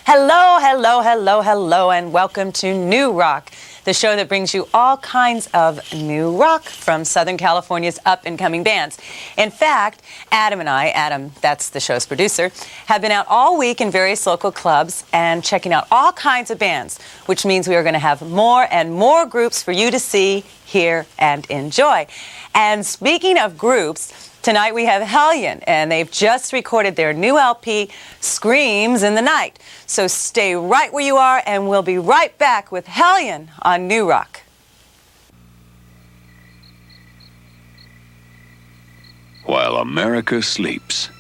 Hello, hello, hello, hello, and welcome to New Rock, the show that brings you all kinds of new rock from Southern California's up-and-coming bands. In fact, Adam and I, Adam, that's the show's producer, have been out all week in various local clubs and checking out all kinds of bands, which means we are going to have more and more groups for you to see, hear, and enjoy. And speaking of groups, tonight we have Hellion, and they've just recorded their new LP, Screams in the Night. So stay right where you are, and we'll be right back with Hellion on New Rock. While America sleeps.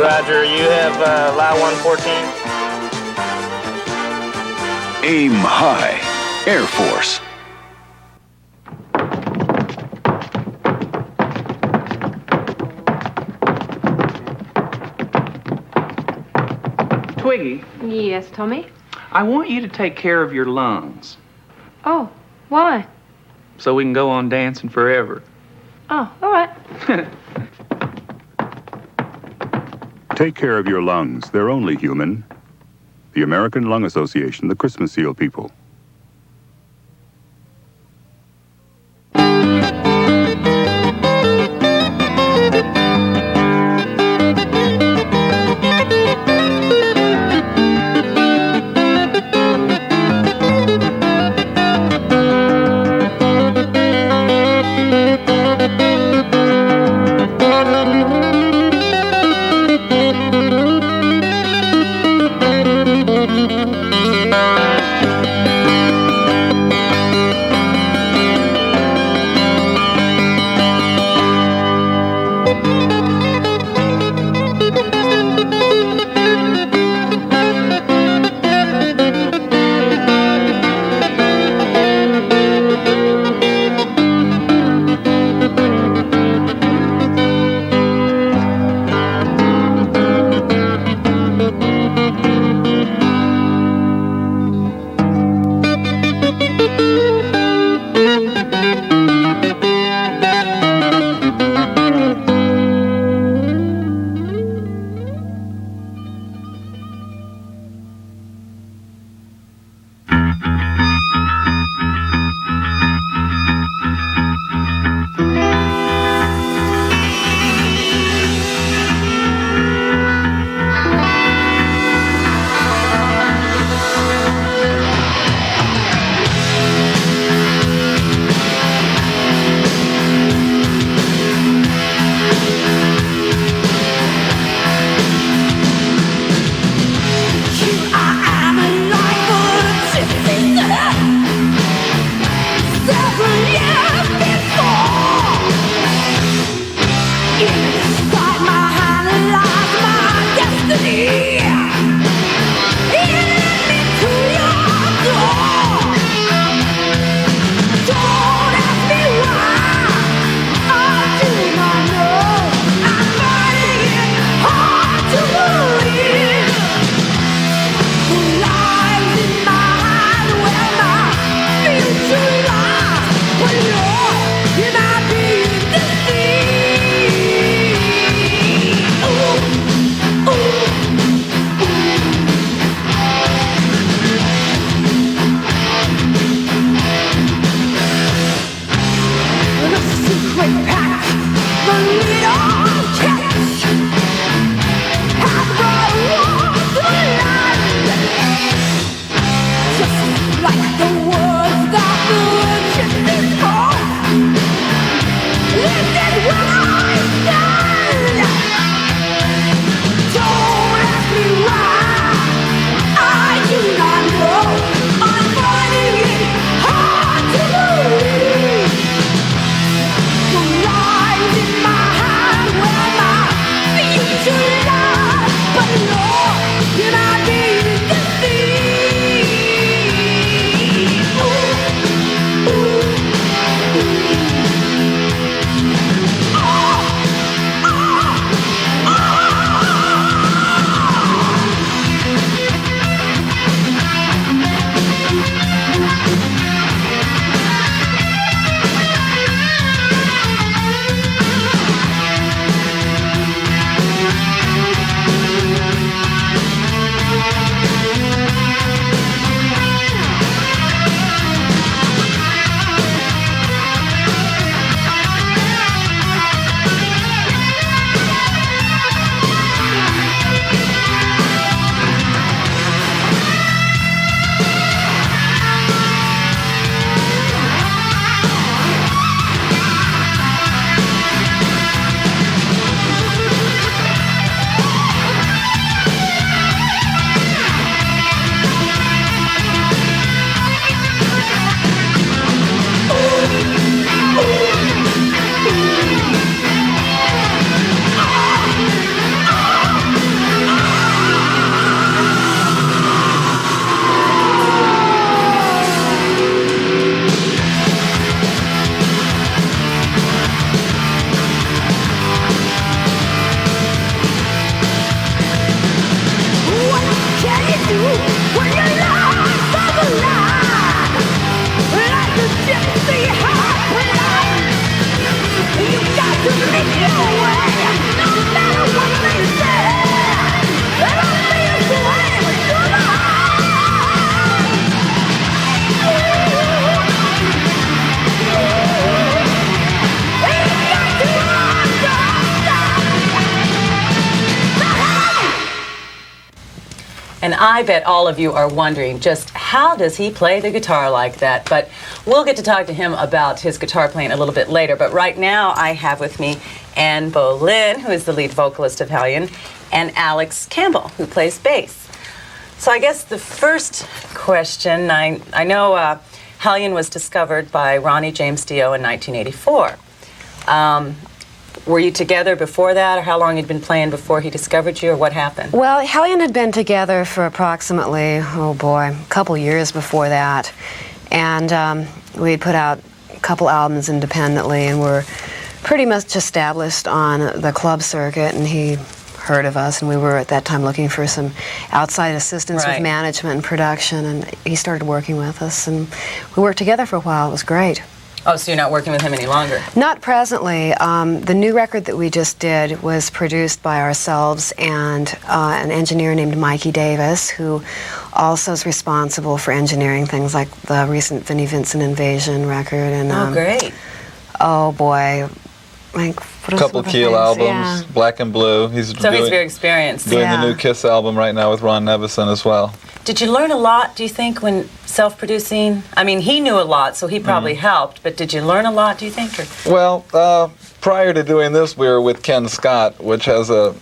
Roger, you have lie 114. Aim high, Air Force. Twiggy, Yes, Tommy? I want you to take care of your lungs Oh, why? so we can go on dancing forever. Oh, all right. Take care of your lungs. They're only human. The American Lung Association, the Christmas Seal people. And I bet all of you are wondering just how does he play the guitar like that? But we'll get to talk to him about his guitar playing a little bit later. But right now I have with me Anne Boleyn, who is the lead vocalist of Hellion, and Alex Campbell, who plays bass. So I guess the first question, I know Hellion was discovered by Ronnie James Dio in 1984. Were you together before that, or how long you'd been playing before he discovered you, or what happened? Well, Hellion had been together for approximately, oh boy, a couple years before that. And we had put out a couple albums independently and were pretty much established on the club circuit, and he heard of us, and we were at that time looking for some outside assistance with management and production, and he started working with us, and we worked together for a while. It was great. Oh, so you're not working with him any longer? Not presently. The new record that we just did was produced by ourselves and an engineer named Mikey Davis, who also is responsible for engineering things like the recent Vinnie Vincent Invasion record. And oh, great. Oh, boy. Like, what a couple Keel albums, Black and Blue. He's very experienced. Doing the new Kiss album right now with Ron Nevison as well. Did you learn a lot, do you think, when self-producing? I mean, he knew a lot, so he probably helped, but did you learn a lot, do you think? Or? Well, prior to doing this, we were with Ken Scott, which has a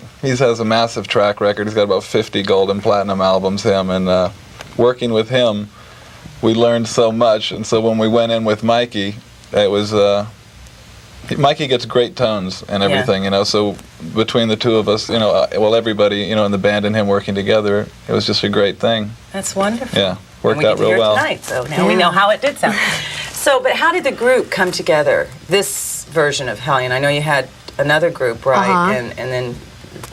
massive track record. He's got about 50 gold and platinum albums, and working with him, we learned so much. And so when we went in with Mikey, it was... Mikey gets great tones and everything, you know, so between the two of us, you know, everybody, you know, in the band and him working together, it was just a great thing. That's wonderful. Yeah, worked out real well. Tonight, so now we know how it did sound. So, but how did the group come together, this version of Hellion? I know you had another group, right? And then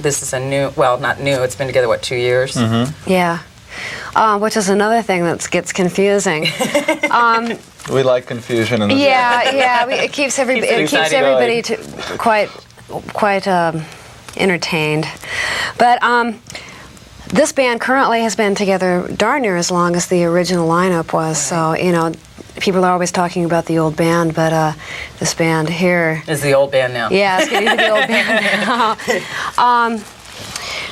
this is a new, well, not new, it's been together, what, 2 years? Yeah. Which is another thing that gets confusing. We like confusion in this. It keeps everybody quite entertained. But this band currently has been together darn near as long as the original lineup was. So, you know, people are always talking about the old band, but this band here is the old band now. Yeah, it's getting to the old band now.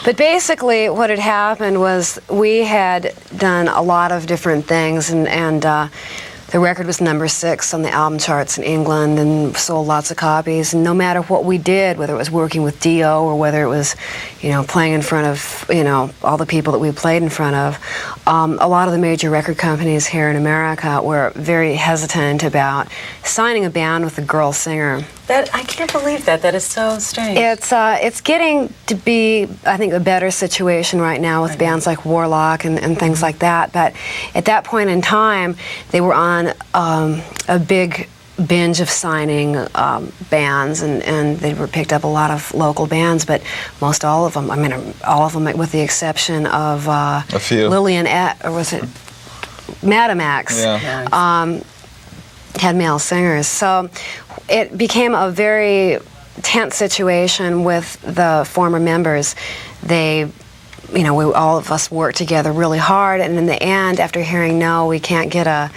But basically what had happened was we had done a lot of different things, and the record was number 6 on the album charts in England and sold lots of copies. And no matter what we did, whether it was working with Dio or whether it was, you know, playing in front of, you know, all the people that we played in front of, a lot of the major record companies here in America were very hesitant about signing a band with a girl singer. I can't believe that. That is so strange. It's getting to be, I think, a better situation right now with bands like Warlock and things like that. But at that point in time, they were on a big binge of signing bands, and they were picked up a lot of local bands, but most all of them, I mean, all of them with the exception of a few. Lillian, or was it Madam X? Yeah. Had male singers. So it became a very tense situation with the former members. They, you know, all of us worked together really hard, and in the end, after hearing no, we can't get a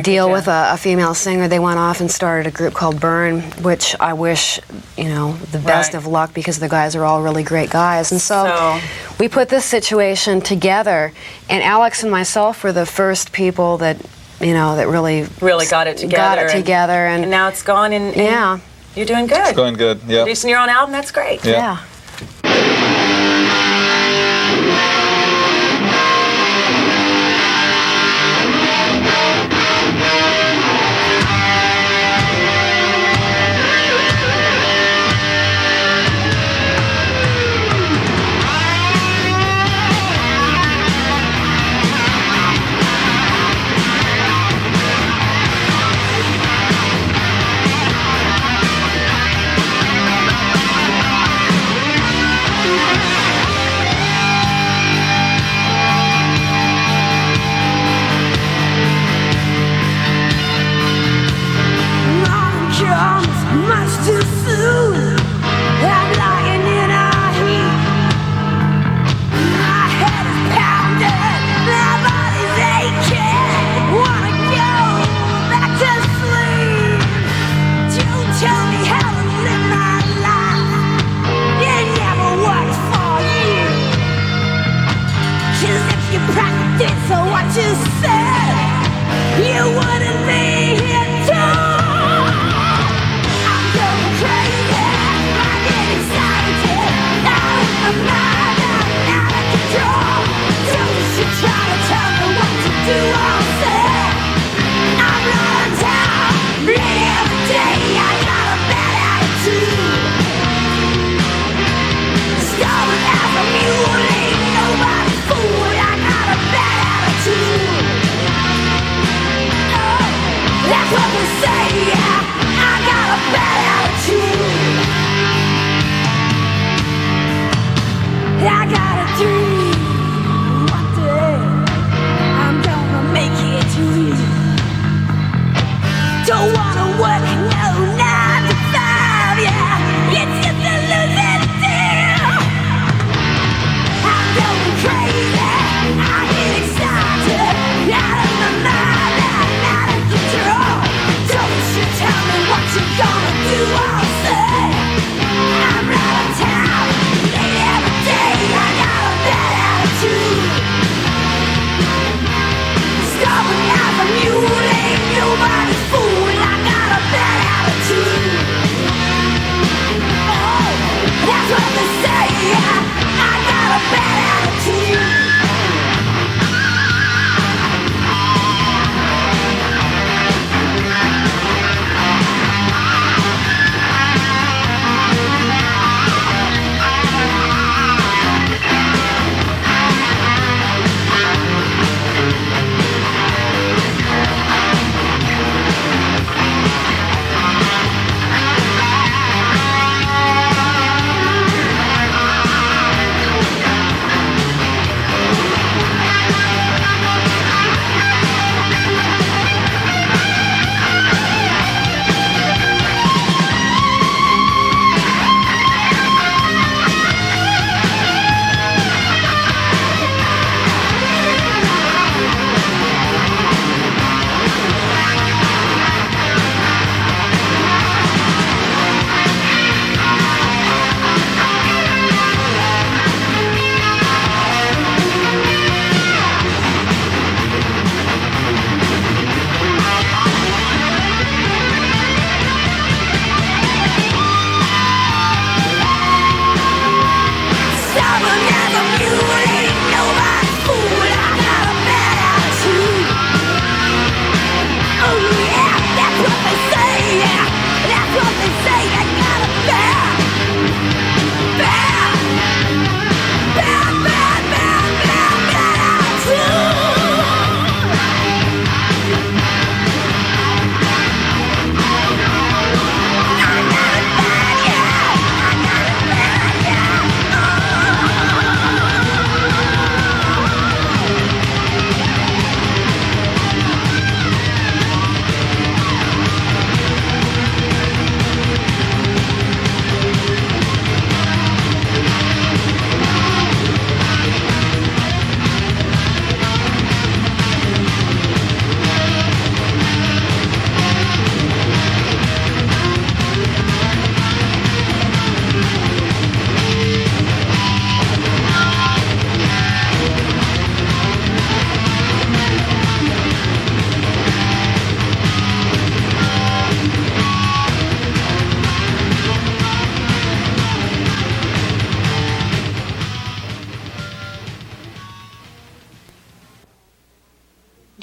deal with a female singer, they went off and started a group called Burn, which I wish, you know, the best of luck, because the guys are all really great guys. And so we put this situation together, and Alex and myself were the first people that, you know, that really got it together. And now it's gone, and you're doing good. It's going good, yeah. Producing your own album, that's great. Yeah.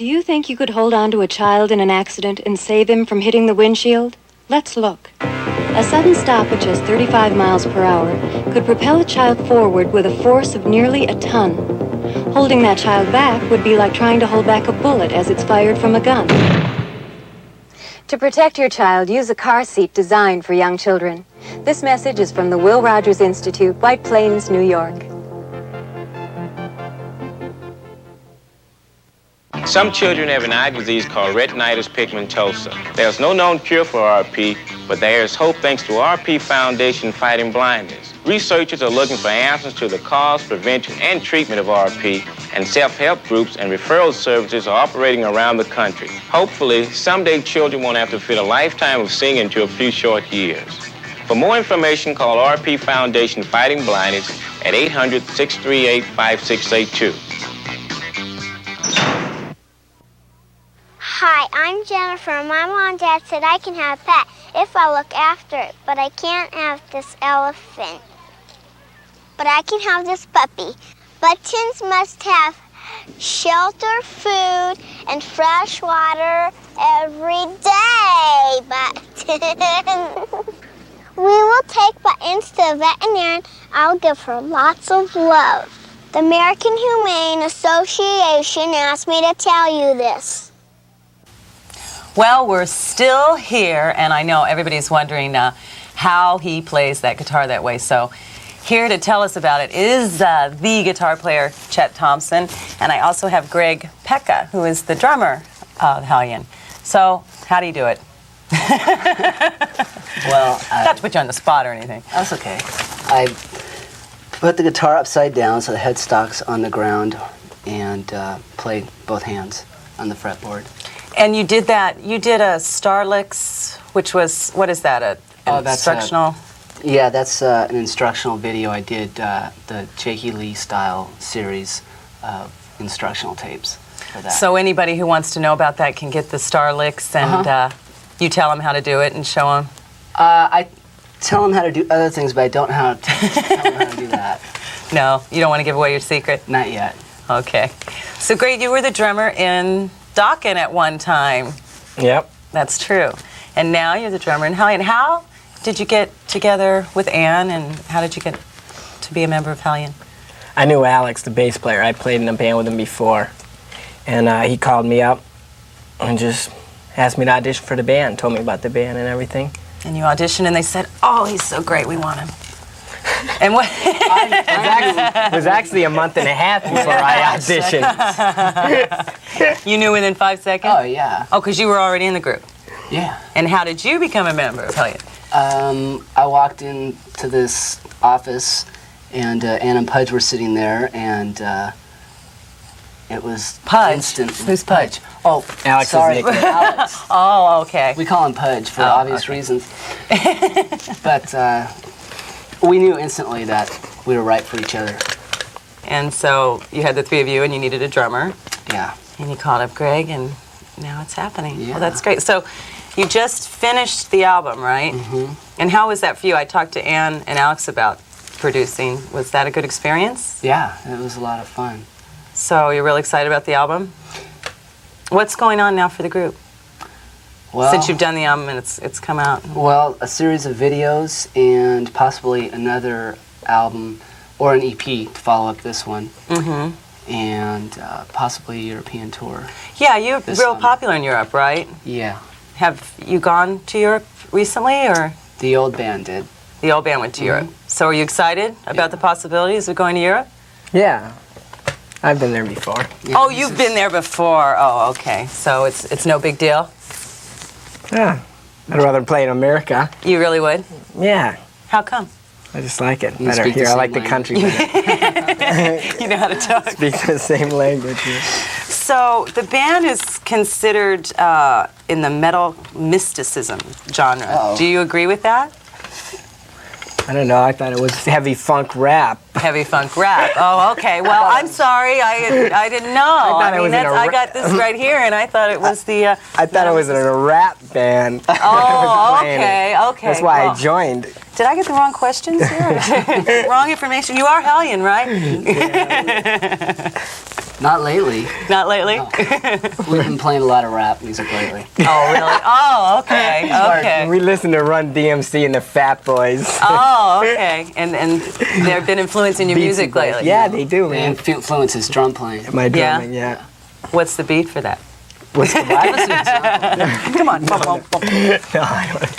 Do you think you could hold on to a child in an accident and save him from hitting the windshield? Let's look. A sudden stop at just 35 miles per hour could propel a child forward with a force of nearly a ton. Holding that child back would be like trying to hold back a bullet as it's fired from a gun. To protect your child, use a car seat designed for young children. This message is from the Will Rogers Institute, White Plains, New York. Some children have an eye disease called retinitis pigmentosa. There's no known cure for RP, but there is hope thanks to RP Foundation Fighting Blindness. Researchers are looking for answers to the cause, prevention, and treatment of RP, and self-help groups and referral services are operating around the country. Hopefully, someday children won't have to fit a lifetime of seeing into a few short years. For more information, call RP Foundation Fighting Blindness at 800-638-5682. Hi, I'm Jennifer. My mom and dad said I can have a pet if I look after it, but I can't have this elephant. But I can have this puppy. Buttons must have shelter, food, and fresh water every day. Buttons. We will take Buttons to the veterinarian. I'll give her lots of love. The American Humane Association asked me to tell you this. Well, we're still here, and I know everybody's wondering how he plays that guitar that way. So here to tell us about it is the guitar player, Chet Thompson, and I also have Greg Pekka, who is the drummer of Hellion. So how do you do it? Well, not to put you on the spot or anything. That's okay. I put the guitar upside down so the headstock's on the ground and play both hands on the fretboard. And you did that, you did a Starlicks, which was, what is that, an instructional? Yeah, that's an instructional video. I did the Jakey Lee style series of instructional tapes for that. So anybody who wants to know about that can get the Starlicks and you tell them how to do it and show them? I tell them how to do other things, but I don't tell them how to do that. No, you don't want to give away your secret? Not yet. Okay. So great, you were the drummer in Dokken at one time. Yep. That's true. And now you're the drummer in Hellion. How did you get together with Ann, and how did you get to be a member of Hellion? I knew Alex, the bass player. I played in a band with him before. And he called me up and just asked me to audition for the band, told me about the band and everything. And you auditioned, and they said, oh, he's so great, we want him. And what? It was actually a month and a half before I auditioned. You knew within 5 seconds? Oh, yeah. Oh, because you were already in the group? Yeah. And how did you become a member of Hellion? I walked into this office, and Ann and Pudge were sitting there, and it was Pudge? instant. Who's Pudge? Oh, Alex's sorry. nickname. Alex. Oh, okay. We call him Pudge for obvious okay. reasons. But we knew instantly that we were right for each other. And so you had the three of you, and you needed a drummer. Yeah. And you called up Greg, and now it's happening. Yeah. Well, that's great. So you just finished the album, right? Mm-hmm. And how was that for you? I talked to Ann and Alex about producing. Was that a good experience? Yeah, it was a lot of fun. So you're really excited about the album? What's going on now for the group? Well, Since you've done the album and it's come out. Well, a series of videos and possibly another album or an EP to follow up this one. Mm-hmm. And possibly a European tour. Yeah, you're this real summer. popular in Europe, right? Yeah. Have you gone to Europe recently, or? The old band did. The old band went to Europe. So are you excited about the possibilities of going to Europe? Yeah. I've been there before. Yeah, Oh, you've been there before. Oh, okay. So it's no big deal? Yeah. I'd rather play in America. You really would? Yeah. How come? I just like it You better speak the here. I same like the language. country better. You know how to talk. Speak the same language. Yeah. So the band is considered in the metal mysticism genre. Uh-oh. Do you agree with that? I don't know. I thought it was heavy funk rap. Heavy funk rap. Oh, okay. Well, I'm sorry. I didn't know. I mean, I got this right here, and I thought it was the. I thought it was in a rap band. Oh, okay, okay. That's why well, I joined. Did I get the wrong questions here? Wrong information. You are Hellion, right? Not lately. Not lately? No. We've been playing a lot of rap music lately. Oh, really? Oh, okay. Okay. We listen to Run DMC and the Fat Boys. Oh, okay. And they've been influencing your music lately? Yeah, they do, man. And influences drum playing. My drumming, yeah. What's the beat for that? What's the vibe? Come on. No, I don't.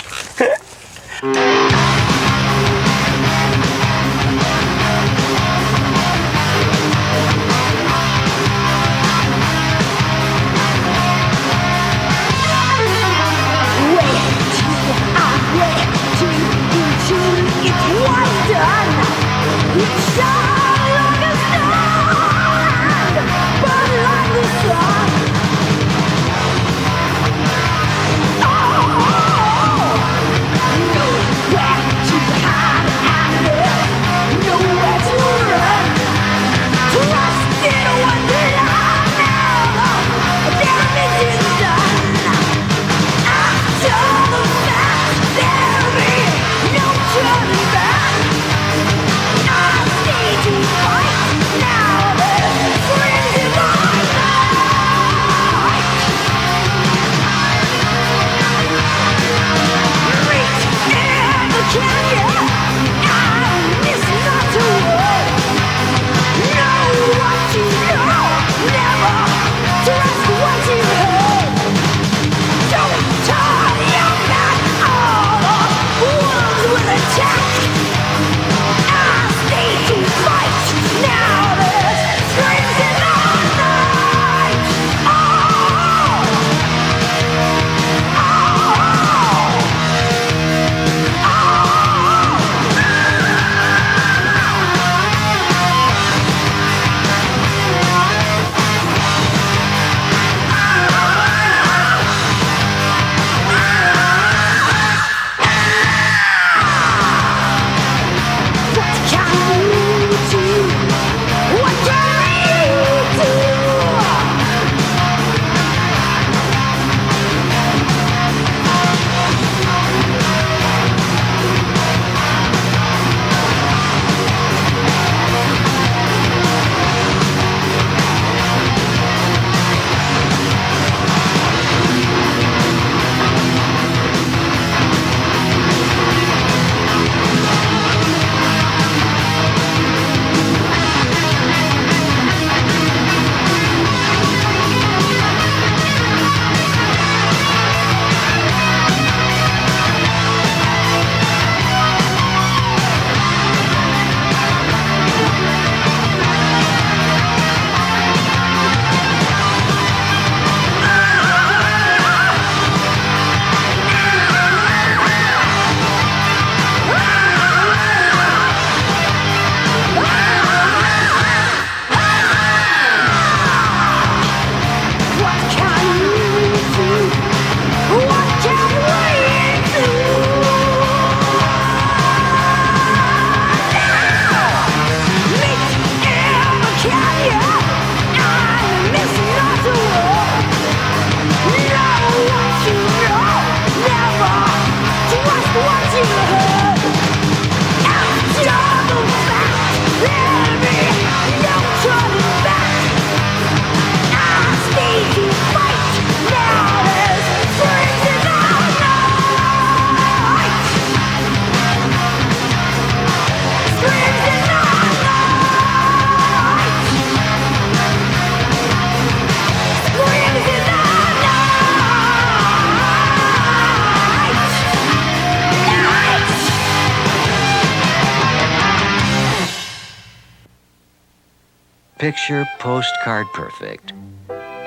Picture postcard perfect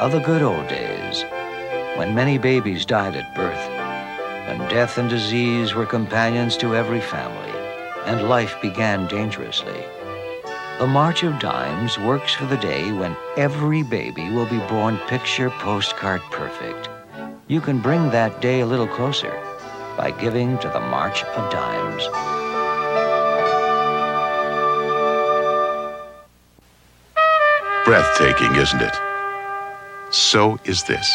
of the good old days when many babies died at birth, when death and disease were companions to every family and life began dangerously. The March of Dimes works for the day when every baby will be born picture postcard perfect. You can bring that day a little closer by giving to the March of Dimes. Breathtaking, isn't it? So is this.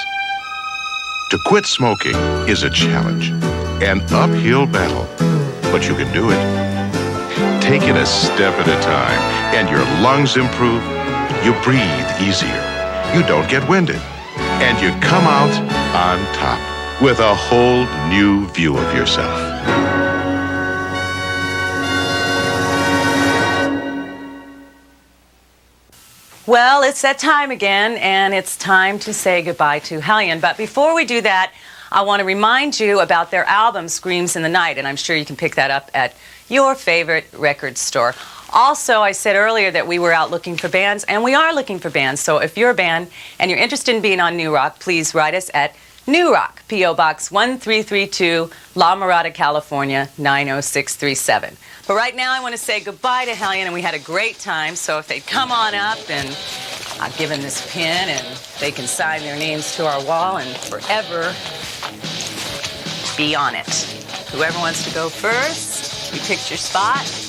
To quit smoking is a challenge, an uphill battle, but you can do it. Take it a step at a time, and your lungs improve, You breathe easier. You don't get winded. And you come out on top with a whole new view of yourself. Well, it's that time again, and it's time to say goodbye to Hellion. But before we do that, I want to remind you about their album, Screams in the Night, and I'm sure you can pick that up at your favorite record store. Also, I said earlier that we were out looking for bands, and we are looking for bands. So if you're a band and you're interested in being on New Rock, please write us at New Rock, P.O. Box 1332, La Mirada, California, 90637. But right now, I want to say goodbye to Hellion, and we had a great time. So if they'd come on up, and I'll give them this pin, and they can sign their names to our wall and forever be on it. Whoever wants to go first, you picked your spot.